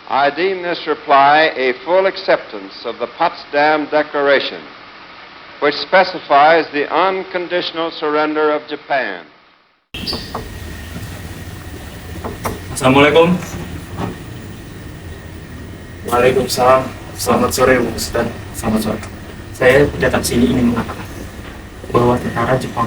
I deem this reply a full acceptance of the Potsdam Declaration, which specifies the unconditional surrender of Japan. Assalamualaikum. Waalaikumsalam. Selamat sore, Bu Ustaz. Selamat sore. Saya datang sini ingin mengatakan bahwa tentara Jepang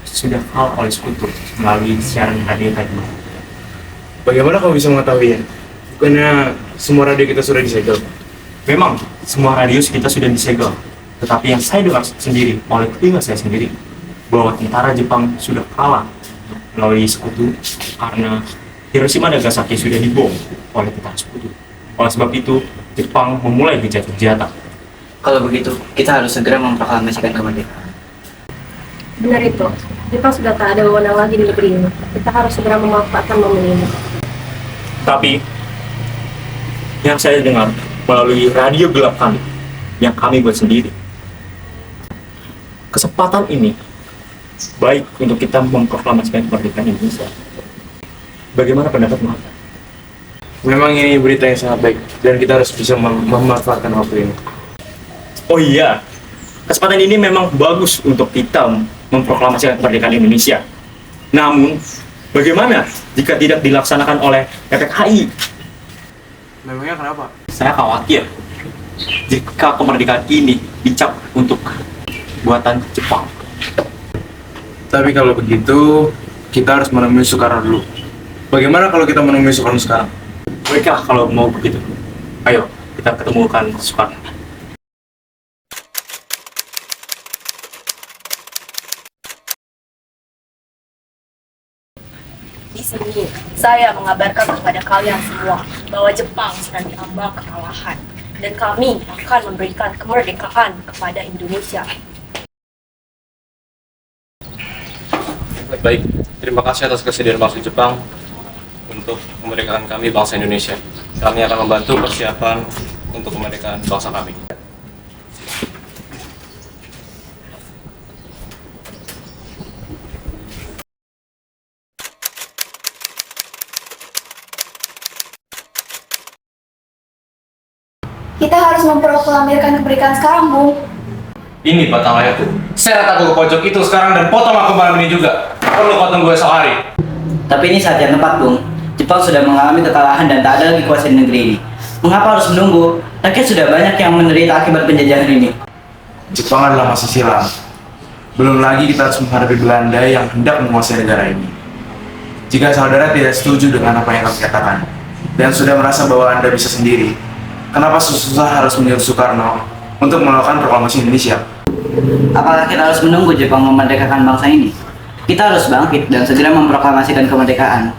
sudah kalah oleh sekutu melalui siaran radio tadi. Bagaimana kamu bisa mengetahuinya? Bukannya semua radio kita sudah disegel? Memang semua radio kita sudah disegel, tetapi yang saya dengar sendiri oleh telinga saya sendiri bahwa tentara Jepang sudah kalah melalui sekutu karena Hiroshima dan Nagasaki sudah dibom oleh tentara sekutu. Oleh sebab itu, Jepang memulai gencatan senjata. Kalau begitu, kita harus segera memproklamasikan kemerdekaan. Benar itu, Jepang sudah tak ada wewenang lagi di negeri ini. Kita harus segera memanfaatkan momen ini. Tapi yang saya dengar melalui radio gelap kami yang kami buat sendiri, kesempatan ini baik untuk kita memproklamasikan kemerdekaan Indonesia. Bagaimana pendapatmu? Memang ini berita yang sangat baik dan kita harus bisa memanfaatkan waktu ini. Oh iya, kesempatan ini memang bagus untuk kita memproklamasikan kemerdekaan Indonesia. Namun, bagaimana jika tidak dilaksanakan oleh PPKI? Memangnya kenapa? Saya khawatir jika kemerdekaan ini dicap untuk buatan Jepang. Tapi kalau begitu, kita harus menemui Soekarno dulu. Bagaimana kalau kita menemui Soekarno sekarang? Baiklah kalau mau begitu. Ayo, kita ketemukan Soekarno. Di sini, saya mengabarkan kepada kalian semua bahwa Jepang sedang diambang kekalahan dan kami akan memberikan kemerdekaan kepada Indonesia. Baik, terima kasih atas kesediaan bangsa Jepang untuk kemerdekaan kami bangsa Indonesia. Kami akan membantu persiapan untuk kemerdekaan bangsa kami. Kita harus memproklamirkan kemerdekaan sekarang, Bung. Ini batang layarku. Seret aku ke pojok itu sekarang dan potong aku malam ini juga. Perlu kau tunggu esok hari. Tapi ini saat yang tepat, Bung. Jepang sudah mengalami kekalahan dan tak ada lagi kuasa di negeri ini. Mengapa harus menunggu? Rakyat sudah banyak yang menderita akibat penjajahan ini. Jepang adalah masa silam. Belum lagi kita harus menghadapi Belanda yang hendak menguasai negara ini. Jika saudara tidak setuju dengan apa yang kami katakan, dan sudah merasa bahwa Anda bisa sendiri, kenapa susah harus menyuruh Soekarno untuk melakukan proklamasi Indonesia? Apakah kita harus menunggu Jepang memerdekakan bangsa ini? Kita harus bangkit dan segera memproklamasikan kemerdekaan.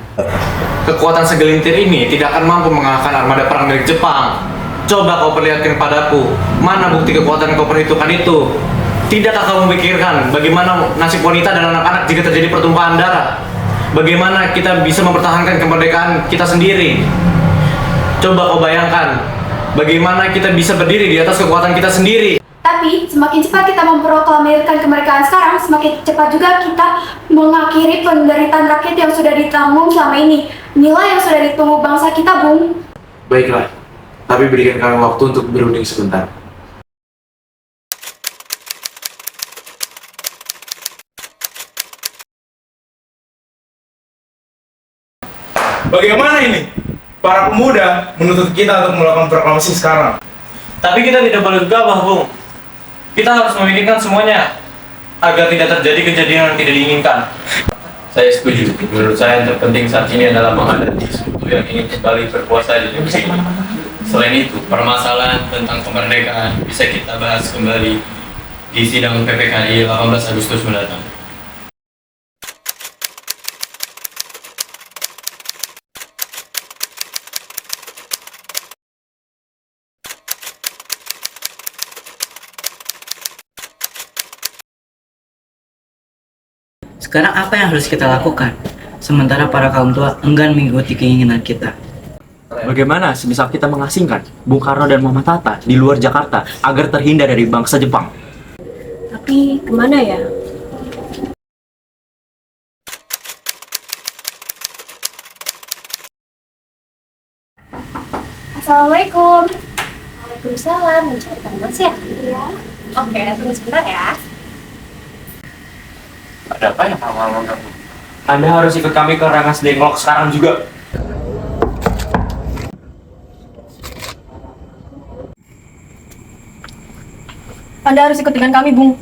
Kekuatan segelintir ini tidak akan mampu mengalahkan armada perang milik Jepang. Coba kau perlihatkan padaku, mana bukti kekuatan yang kau perhitungkan itu? Tidakkah kau memikirkan bagaimana nasib wanita dan anak-anak jika terjadi pertumpahan darah? Bagaimana kita bisa mempertahankan kemerdekaan kita sendiri? Coba kau bayangkan, bagaimana kita bisa berdiri di atas kekuatan kita sendiri? Tapi semakin cepat kita memproklamirkan kemerdekaan sekarang, semakin cepat juga kita mengakhiri penderitaan rakyat yang sudah ditanggung selama ini. Inilah yang sudah ditunggu bangsa kita, Bung. Baiklah, tapi berikan kami waktu untuk berunding sebentar. Bagaimana ini? Para pemuda menuntut kita untuk melakukan proklamasi sekarang. Tapi kita tidak boleh gegabah, Bung. Kita harus memikirkan semuanya agar tidak terjadi kejadian yang tidak diinginkan. Saya setuju. Menurut saya yang terpenting saat ini adalah menghadapi sekutu yang ingin kembali berkuasa di negeri ini. Selain itu, permasalahan tentang kemerdekaan bisa kita bahas kembali di sidang PPKI 18 Agustus mendatang. Sekarang apa yang harus kita lakukan? Sementara para kaum tua enggan mengikuti keinginan kita. Bagaimana semisal kita mengasingkan Bung Karno dan Muhammad Hatta di luar Jakarta agar terhindar dari bangsa Jepang? Tapi kemana ya? Assalamualaikum. Waalaikumsalam. Mencarikan Mas ya? Iya. Oke, tunggu sebentar ya. Ada apa ya malam-malam kamu? Anda harus ikut kami ke Rengas Dengklok sekarang juga. Anda harus ikut dengan kami, Bung.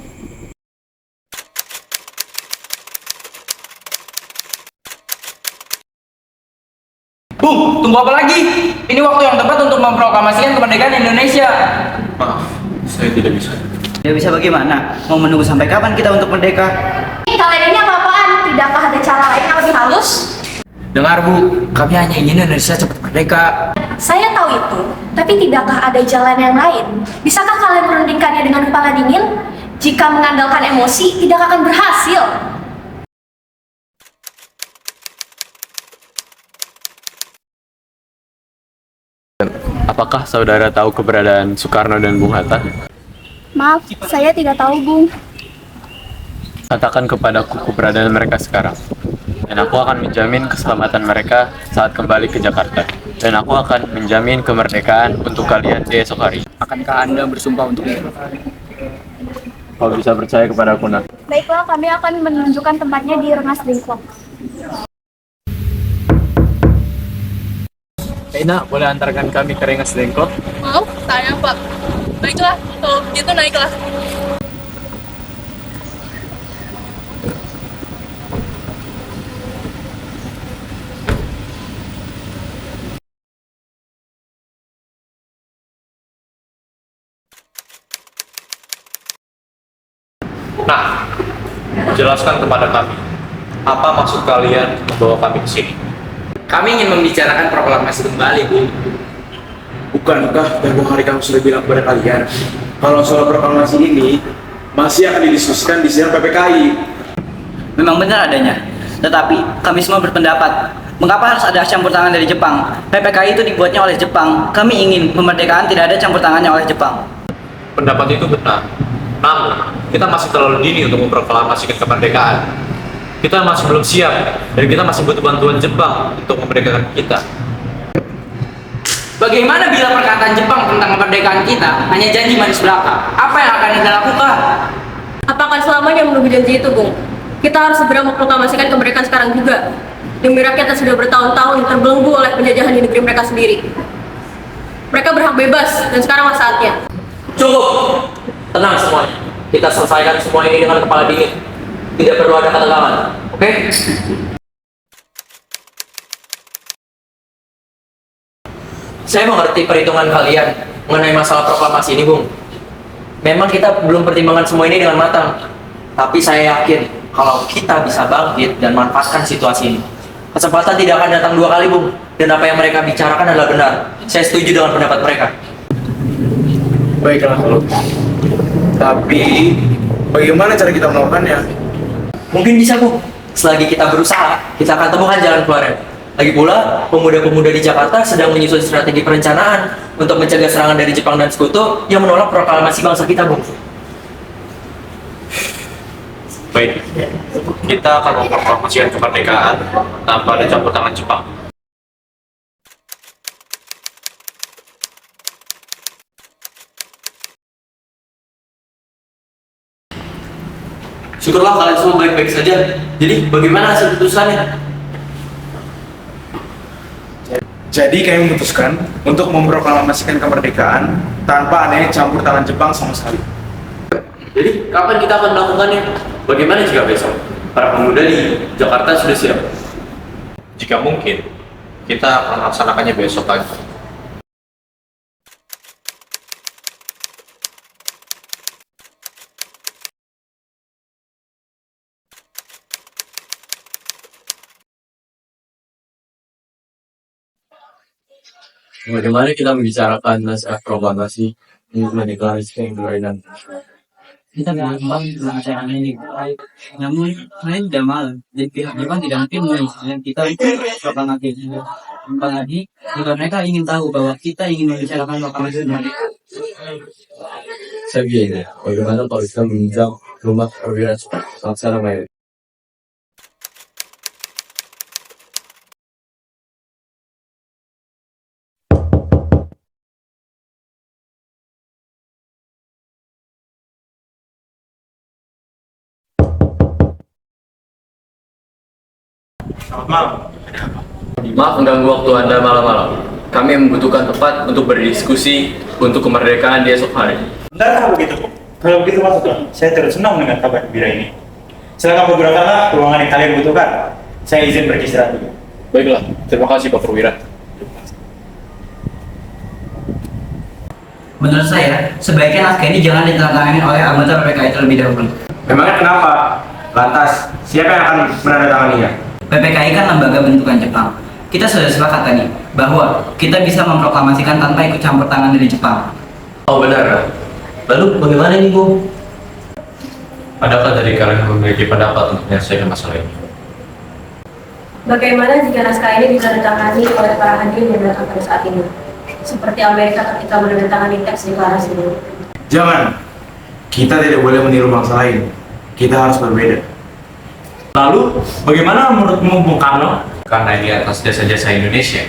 Bung, tunggu apa lagi? Ini waktu yang tepat untuk memproklamasikan kemerdekaan Indonesia. Maaf, saya tidak bisa. Ya bisa bagaimana? Mau menunggu sampai kapan kita untuk merdeka? Kalian ini apa-apaan? Tidakkah ada cara lain yang lebih halus? Dengar Bu, kami hanya ingin Indonesia cepat merdeka. Saya tahu itu, tapi tidakkah ada jalan yang lain? Bisakah kalian merundingkannya dengan kepala dingin? Jika mengandalkan emosi, tidak akan berhasil. Apakah saudara tahu keberadaan Soekarno dan Bung Hatta? Maaf, saya tidak tahu, Bung. Katakan kepadaku keberadaan mereka sekarang. Dan aku akan menjamin keselamatan mereka saat kembali ke Jakarta. Dan aku akan menjamin kemerdekaan untuk kalian di esok hari. Akankah Anda bersumpah untuk itu? Kau bisa percaya kepadaku, nak. Baiklah, kami akan menunjukkan tempatnya di Rengas Dengklok. Ina, boleh antarkan kami ke Rengas Dengklok? Maaf, sayang Pak. Baiklah, kalau begitu naiklah. Nah, jelaskan kepada kami, apa maksud kalian membawa kami ke sini? Kami ingin membicarakan proklamasi kembali, Bu. Bukankah tempoh hari kamu sudah bilang kepada kalian kalau soal proklamasi ini masih akan didiskusikan di sidang PPKI? Memang benar adanya. Tetapi kami semua berpendapat, mengapa harus ada campur tangan dari Jepang? PPKI itu dibuatnya oleh Jepang. Kami ingin kemerdekaan tidak ada campur tangannya oleh Jepang. Pendapat itu benar. Namun, kita masih terlalu dini untuk memproklamasikan kemerdekaan. Kita masih belum siap, dan kita masih butuh bantuan Jepang untuk memerdekakan kita. Bagaimana bila perkataan Jepang tentang kemerdekaan kita hanya janji manis belaka? Apa yang akan Anda lakukan? Apakah selamanya menunggu janji itu, Bung? Kita harus segera memproklamasikan kemerdekaan sekarang juga. Demi rakyat yang sudah bertahun-tahun terbelenggu oleh penjajahan di negeri mereka sendiri. Mereka berhak bebas, dan sekaranglah saatnya. Cukup! Tenang semuanya. Kita selesaikan semua ini dengan kepala dingin. Tidak perlu ada ketegangan. Oke? Saya mengerti perhitungan kalian mengenai masalah proklamasi ini, Bung. Memang kita belum pertimbangkan semua ini dengan matang. Tapi saya yakin kalau kita bisa bangkit dan manfaatkan situasi ini, kesempatan tidak akan datang dua kali, Bung. Dan apa yang mereka bicarakan adalah benar. Saya setuju dengan pendapat mereka. Baiklah kalau tapi bagaimana cara kita melakukannya? Mungkin bisa, Bu. Selagi kita berusaha, kita akan temukan jalan keluarnya. Lagi pula, pemuda-pemuda di Jakarta sedang menyusun strategi perencanaan untuk mencegah serangan dari Jepang dan sekutu yang menolak proklamasi bangsa kita, Bu. Baik, kita akan memproklamasikan kemerdekaan tanpa ada campur tangan Jepang. Syukurlah kalian semua baik-baik saja. Jadi, bagaimana hasil putusannya? Jadi kami memutuskan untuk memproklamasikan kemerdekaan tanpa adanya campur tangan Jepang sama sekali. Jadi, kapan kita akan melakukannya? Bagaimana jika besok? Para pemuda di Jakarta sudah siap. Jika mungkin, kita akan melaksanakannya besok lagi. Bagaimana kita membicarakan naskah proklamasi untuk mendeklarasikan kemerdekaan? Kita gampang membicarakan ini. Namun, kalian tidak mau. Dan pihak Jepang tidak mungkin menginginkan kita proklamasi. Apalagi, jika mereka ingin tahu bahwa kita ingin membicarakan proklamasi mereka. Saya bagaimana kalau kita meminjam rumah perwira Laksana Maya? Selamat malam. Maaf mengganggu waktu Anda malam-malam. Kami membutuhkan tempat untuk berdiskusi untuk kemerdekaan di esok hari. Benarkah begitu, Bu? Kalau begitu masuklah. Saya terus senang dengan kabar gembira ini. Silakan pergunakanlah ruangan yang kalian butuhkan. Saya izin beristirahat dulu. Baiklah, terima kasih Pak Perwira. Menurut saya, sebaiknya naskah ini jangan ditandatangani oleh anggota PPKI terlebih dahulu. Memangnya kenapa? Lantas, siapa yang akan menandatanganinya? PPKI kan lembaga bentukan Jepang. Kita sudah sepakat tadi bahwa kita bisa memproklamasikan tanpa ikut campur tangan dari Jepang. Oh benar. Lalu bagaimana nih, Bu? Adakah dari kalian memiliki pendapat untuk menyelesaikan masalah ini? Bagaimana jika naskah ini ditandatangani oleh para hadirin yang datang pada saat ini? Seperti Amerika ketika menandatangani teks deklarasi ini. Jangan. Kita tidak boleh meniru bangsa lain. Kita harus berbeda. Lalu, bagaimana menurutmu, Bung Karno? Karena ini atas jasa-jasa Indonesia,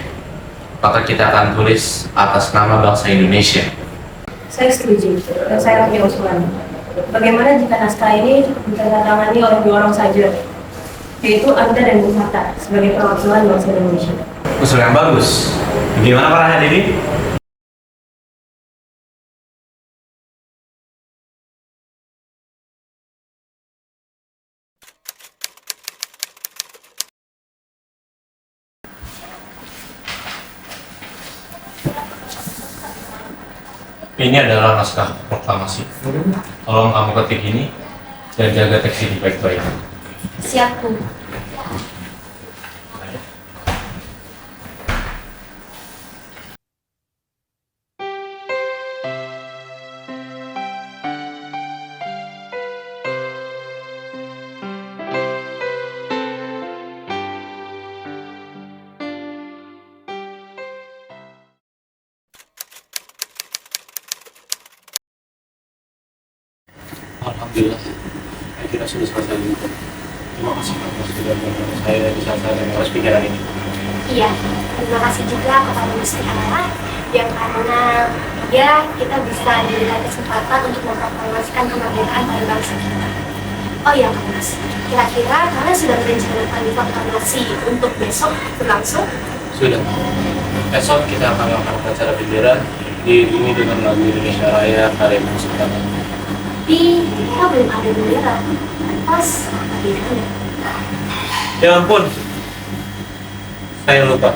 maka kita akan tulis atas nama bangsa Indonesia. Saya setuju, dan saya punya usulan. Bagaimana jika naskah ini cukup ditandatangani oleh 2 orang saja, yaitu Anda dan Bung Hatta sebagai perwakilan bangsa Indonesia. Usul yang bagus. Bagaimana para hadirin? Ini adalah naskah proklamasi. Tolong kamu ketik ini dan jaga teks ini baik-baik. Siap, Bu. Alhamdulillah, saya kira sudah selesai juga. Terima kasih karena sudah membantu saya di saat saya menguras pikiran ini. Iya, terima kasih juga kepada Mustahara yang karena dia kita bisa diberikan kesempatan untuk memproklamasikan kemerdekaan pada bangsa kita. Oh iya, Kak Mas, kira-kira kalian sudah merencanakan proklamasi untuk besok berlangsung? Sudah. Esok kita akan melakukan acara bendera diiringi dengan lagu Indonesia Raya karya Bung Karno. Tapi kita belum ada bendera. Lantas, bagaimana? Ya ampun, saya lupa.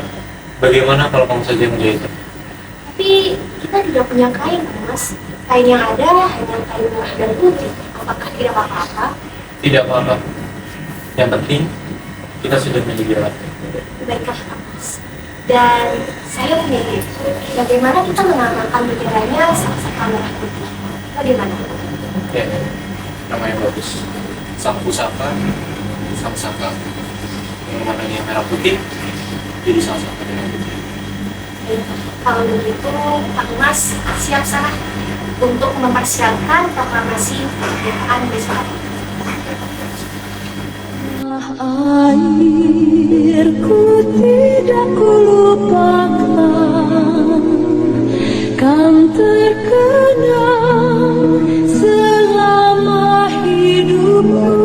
Bagaimana kalau kamu saja menjahit? Tapi kita tidak punya kain, Mas. Kain yang ada hanya kain merah dan putih. Apakah tidak apa-apa? Tidak apa-apa. Yang penting, kita sudah menjadi alat. Baiklah, Mas. Dan saya punya ide. Bagaimana kita mengamalkan benderanya sama-sama merah putih? Bagaimana? Ya, namanya bagus. Sang pusaka, sang saka. Yang warnanya merah putih, jadi sang saka merah putih. Kalau begitu, Kang Mas siap sana untuk mempersiapkan proklamasi kemerdekaan besok hari. Airku tidak kulupakan, kan terkenang selama hidupku.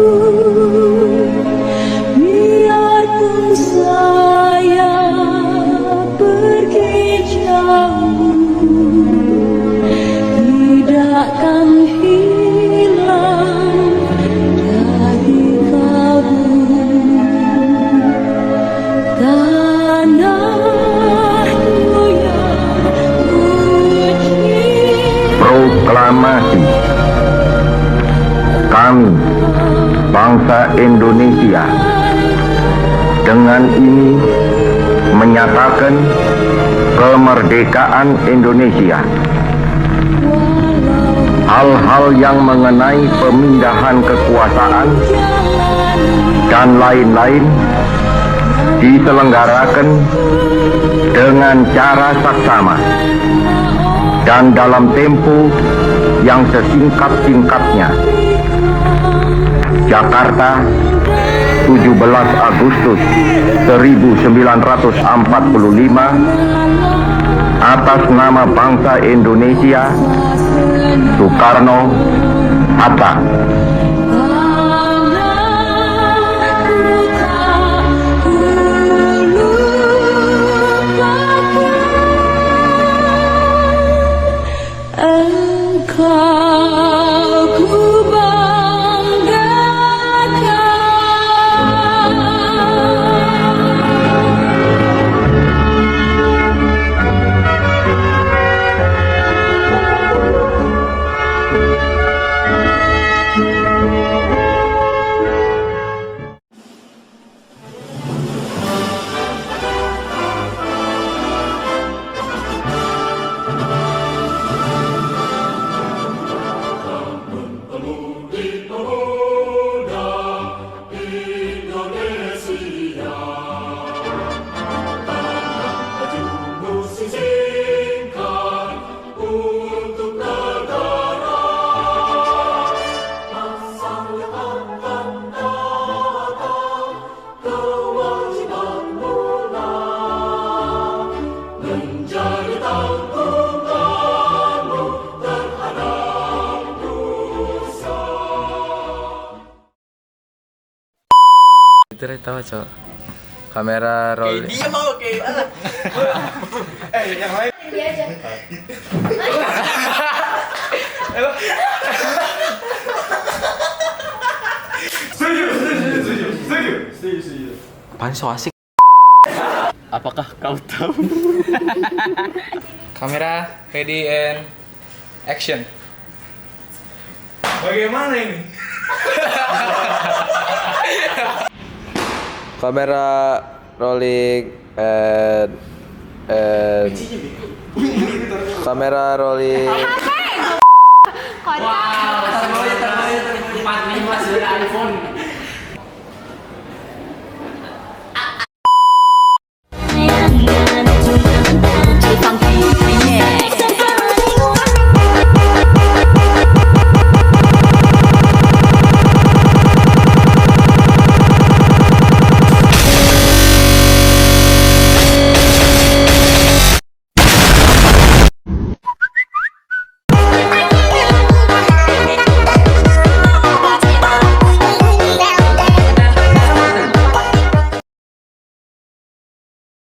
Biarpun saya pergi jauh, tidakkan hilang dari kalbu. Tanahku yang suci. Proklamasi. Kami, bangsa Indonesia, dengan ini menyatakan kemerdekaan Indonesia. Hal-hal yang mengenai pemindahan kekuasaan dan lain-lain diselenggarakan dengan cara saksama dan dalam tempo yang sesingkat-singkatnya. Jakarta, 17 Agustus 1945, atas nama bangsa Indonesia, Soekarno Hatta. Anakku tak apa, Cok? Kamera roll. Dia mau kayak Yang lain. Dia aja. Setuju. Apaan so asik? Apakah kau tahu? Kamera, ready and action. Bagaimana ini? Kamera rolling and kamera rolling. Wah, terbaik 45 sudah iPhone.